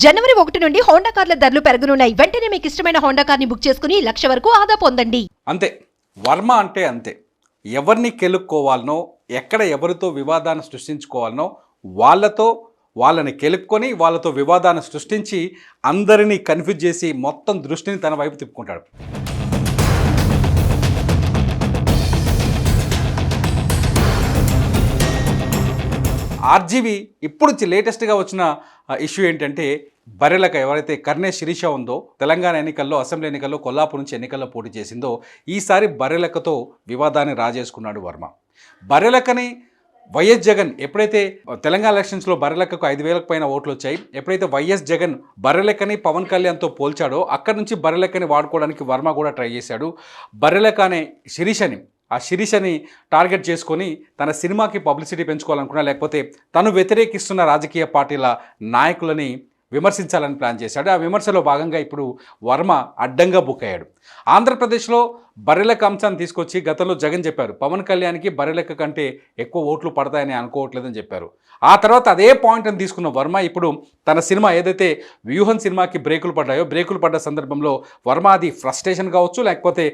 జనవరి 1 నుండి హోండా కార్ల ధరలు పెరగనున్నాయి. వెంటనే మీకు ఇష్టమైన హోండా కార్ని బుక్ చేసుకుని 1,00,000 వరకు ఆదా పొందండి. అంతే వర్మ అంటే అంతే. ఎవరిని కెలుక్కోవాలనో, ఎక్కడ ఎవరితో వివాదాన్ని సృష్టించుకోవాలనో వాళ్ళని కెలుక్కొని వాళ్ళతో వివాదాన్ని సృష్టించి అందరినీ కన్ఫ్యూజ్ చేసి మొత్తం దృష్టిని తన వైపు తిప్పుకుంటాడు. ఆర్జీవి ఇప్పుడు లేటెస్ట్గా వచ్చిన ఇష్యూ ఏంటంటే బర్రెలక ఎవరైతే కర్ణే శిరీష ఉందో తెలంగాణ ఎన్నికల్లో అసెంబ్లీ ఎన్నికల్లో కొల్లాపూర్ నుంచి ఎన్నికల్లో పోటీ చేసిందో ఈసారి బర్రెలకతో వివాదాన్ని రాజేసుకున్నాడు వర్మ. బర్రెలకని వైఎస్ జగన్ ఎప్పుడైతే తెలంగాణ ఎలక్షన్స్లో బర్రెలకకు 5,000 పైన ఓట్లు వచ్చాయి, ఎప్పుడైతే వైఎస్ జగన్ బర్రెలకని పవన్ కళ్యాణ్తో పోల్చాడో అక్కడి నుంచి బర్రెలకని వాడుకోవడానికి వర్మ కూడా ట్రై చేశాడు. బర్రెలక అనే శిరీషని టార్గెట్ చేసుకొని తన సినిమాకి పబ్లిసిటీ పెంచుకోవాలనుకున్నా, లేకపోతే తను వ్యతిరేకిస్తున్న రాజకీయ పార్టీల నాయకులని విమర్శించాలని ప్లాన్ చేశాడు. ఆ విమర్శలో భాగంగా ఇప్పుడు వర్మ అడ్డంగా బుక్ అయ్యాడు. ఆంధ్రప్రదేశ్లో బర్రెలక అంశాన్ని తీసుకొచ్చి గతంలో జగన్ చెప్పారు, పవన్ కళ్యాణ్కి బర్రెలక కంటే ఎక్కువ ఓట్లు పడతాయని అనుకోవట్లేదని చెప్పారు. ఆ తర్వాత అదే పాయింట్ని తీసుకున్న వర్మ ఇప్పుడు తన సినిమా ఏదైతే వ్యూహం సినిమాకి బ్రేకులు పడ్డ సందర్భంలో వర్మ అది ఫ్రస్ట్రేషన్ కావచ్చు, లేకపోతే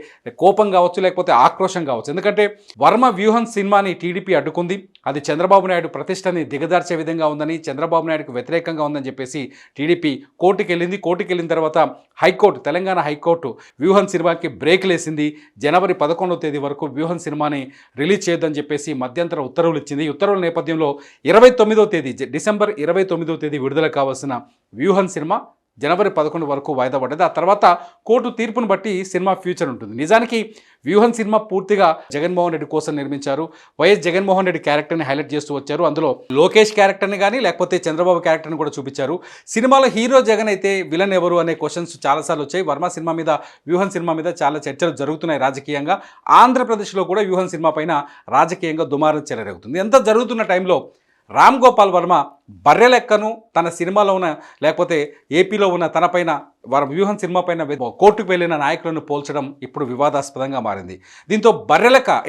కోపం కావచ్చు, లేకపోతే ఆక్రోషం కావచ్చు. ఎందుకంటే వర్మ వ్యూహం సినిమాని టీడీపీ అడ్డుకుంది, అది చంద్రబాబు నాయుడు ప్రతిష్టని దిగదార్చే విధంగా ఉందని, చంద్రబాబు నాయుడుకు వ్యతిరేకంగా ఉందని చెప్పేసి టీడీపీ కోర్టుకు వెళ్ళిన తర్వాత తెలంగాణ హైకోర్టు వ్యూహం సినిమాకి బ్రేక్ లేసింది. జనవరి 11వ తేదీ వరకు వ్యూహం సినిమాని రిలీజ్ చేయొద్దని చెప్పేసి మధ్యంతర ఉత్తర్వులు ఇచ్చింది. ఈ ఉత్తర్వుల నేపథ్యంలో డిసెంబర్ 29వ తేదీ విడుదల కావాల్సిన వ్యూహం సినిమా జనవరి 11 వరకు వాయిదా పడ్డది. ఆ తర్వాత కోర్టు తీర్పును బట్టి సినిమా ఫ్యూచర్ ఉంటుంది. నిజానికి వ్యూహం సినిమా పూర్తిగా జగన్మోహన్ రెడ్డి కోసం నిర్మించారు. వైఎస్ జగన్మోహన్ రెడ్డి క్యారెక్టర్ని హైలైట్ చేస్తూ వచ్చారు. అందులో లోకేష్ క్యారెక్టర్ని కానీ లేకపోతే చంద్రబాబు క్యారెక్టర్ని కూడా చూపించారు. సినిమాలో హీరో జగన్ అయితే విలన్ ఎవరు అనే క్వశ్చన్స్ చాలాసార్లు వచ్చాయి. వర్మ సినిమా మీద, వ్యూహం సినిమా మీద చాలా చర్చలు జరుగుతున్నాయి రాజకీయంగా. ఆంధ్రప్రదేశ్లో కూడా వ్యూహం సినిమా పైన రాజకీయంగా దుమారం చెలరేగుతుంది. ఎంత జరుగుతున్న టైంలో రామ్ గోపాల్ వర్మ బర్రెలెక్కను తన సినిమాలో ఉన్న, లేకపోతే ఏపీలో ఉన్న తనపైన వ్యూహం సినిమా పైన కోర్టుకు వెళ్ళిన నాయకులను పోల్చడం ఇప్పుడు వివాదాస్పదంగా మారింది. దీంతో బర్రెలెక్క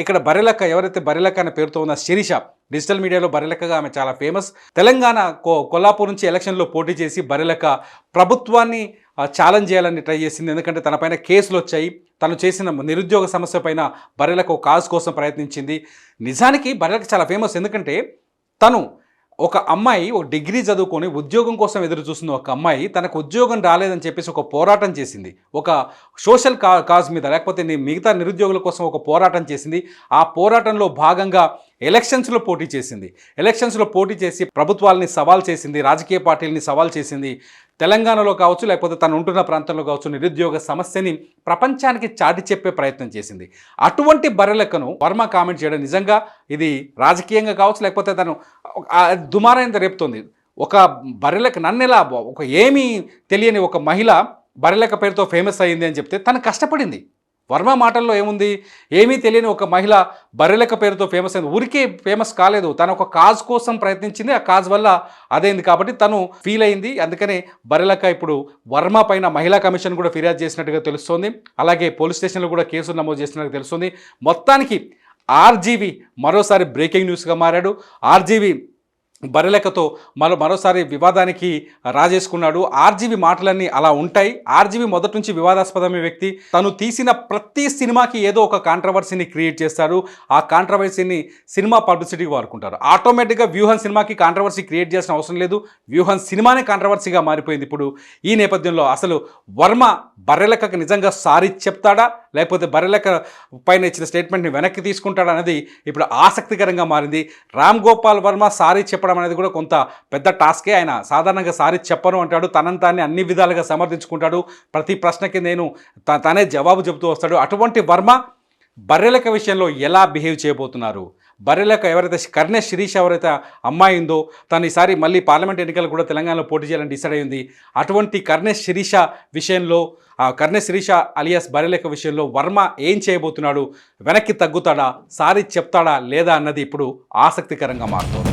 ఎవరైతే బర్రెలెక్క అనే పేరుతో ఉన్న శిరీష, డిజిటల్ మీడియాలో బర్రెలెక్కగా ఆమె చాలా ఫేమస్. తెలంగాణ కొల్లాపూర్ నుంచి ఎలక్షన్లో పోటీ చేసి బర్రెలెక్క ప్రభుత్వాన్ని ఛాలెంజ్ చేయాలని ట్రై చేసింది. ఎందుకంటే తనపైన కేసులు వచ్చాయి. తను చేసిన నిరుద్యోగ సమస్య పైన బర్రెలెక్క ఒక కాజ్ కోసం ప్రయత్నించింది. నిజానికి బర్రెలెక్క చాలా ఫేమస్. ఎందుకంటే తను ఒక అమ్మాయి ఒక డిగ్రీ చదువుకొని ఉద్యోగం కోసం ఎదురు చూస్తున్న ఒక అమ్మాయి తనకు ఉద్యోగం రాలేదని చెప్పేసి ఒక పోరాటం చేసింది. ఒక సోషల్ కాజ్ మీద, లేకపోతే మిగతా నిరుద్యోగుల కోసం ఒక పోరాటం చేసింది. ఆ పోరాటంలో భాగంగా ఎలక్షన్స్లో పోటీ చేసి ప్రభుత్వాలని సవాల్ చేసింది, రాజకీయ పార్టీలని సవాల్ చేసింది. తెలంగాణలో కావచ్చు, లేకపోతే తను ఉంటున్న ప్రాంతంలో కావచ్చు, నిరుద్యోగ సమస్యని ప్రపంచానికి చాటి చెప్పే ప్రయత్నం చేసింది. అటువంటి బర్రెలెక్కను వర్మ కామెంట్ చేయడం నిజంగా ఇది రాజకీయంగా కావచ్చు, లేకపోతే తను దుమారాయంత రేపుతోంది. ఒక బర్రెలెక్క నన్నెలా ఒక ఏమీ తెలియని ఒక మహిళ బర్రెలెక్క పేరుతో ఫేమస్ అయ్యింది అని చెప్తే తను కష్టపడింది. వర్మ మాటల్లో ఏముంది? ఏమీ తెలియని ఒక మహిళ బర్రెలెక్క పేరుతో ఫేమస్ అయింది. ఊరికే ఫేమస్ కాలేదు, తను ఒక కాజ్ కోసం ప్రయత్నించింది. ఆ కాజ్ వల్ల అదైంది కాబట్టి తను ఫీల్ అయింది. అందుకనే బర్రెలెక్క ఇప్పుడు వర్మ పైన మహిళా కమిషన్ కూడా ఫిర్యాదు చేసినట్టుగా తెలుస్తోంది. అలాగే పోలీస్ స్టేషన్లో కూడా కేసులు నమోదు చేసినట్టుగా తెలుస్తుంది. మొత్తానికి ఆర్జీవి మరోసారి బ్రేకింగ్ న్యూస్గా మారాడు. ఆర్జీవి బర్రెలెక్కతో మరోసారి వివాదానికి రాజేసుకున్నాడు. ఆర్జీవి మాటలన్నీ అలా ఉంటాయి. ఆర్జీవి మొదటి నుంచి వివాదాస్పదమైన వ్యక్తి. తను తీసిన ప్రతి సినిమాకి ఏదో ఒక కాంట్రవర్సీని క్రియేట్ చేస్తారు. ఆ కాంట్రవర్సీని సినిమా పబ్లిసిటీకి వాడుకుంటారు. ఆటోమేటిక్గా వ్యూహం సినిమాకి కాంట్రవర్సీ క్రియేట్ చేయాల్సిన అవసరం లేదు. వ్యూహం సినిమానే కాంట్రవర్సీగా మారిపోయింది. ఇప్పుడు ఈ నేపథ్యంలో అసలు వర్మ బర్రెలెక్కకి నిజంగా సారీ చెప్తాడా, లేకపోతే బర్రెలెక్క పైన ఇచ్చిన స్టేట్మెంట్ని వెనక్కి తీసుకుంటాడా అనేది ఇప్పుడు ఆసక్తికరంగా మారింది. రామ్ గోపాల్ వర్మ సారీ చెప్పడం అనేది కూడా కొంత పెద్ద టాస్కే. ఆయన సాధారణంగా సారీ చెప్పను అంటాడు, తనంతాన్ని అన్ని విధాలుగా సమర్థించుకుంటాడు. ప్రతి ప్రశ్నకి తనే జవాబు చెబుతూ వస్తాడు. అటువంటి వర్మ బర్రెలెక్క విషయంలో ఎలా బిహేవ్ చేయబోతున్నారు? బర్రెలెక్క ఎవరైతే కర్ణే శిరీష ఎవరైతే అమ్మాయి ఉందో తను ఈసారి మళ్ళీ పార్లమెంట్ ఎన్నికలు కూడా తెలంగాణలో పోటీ చేయాలని డిసైడ్ అయింది. అటువంటి కర్ణే శిరీష విషయంలో, కర్ణే శిరీష అలియాస్ బర్రెలెక్క విషయంలో వర్మ ఏం చేయబోతున్నాడు? వెనక్కి తగ్గుతాడా, సారీ చెప్తాడా లేదా అన్నది ఇప్పుడు ఆసక్తికరంగా మారుతోంది.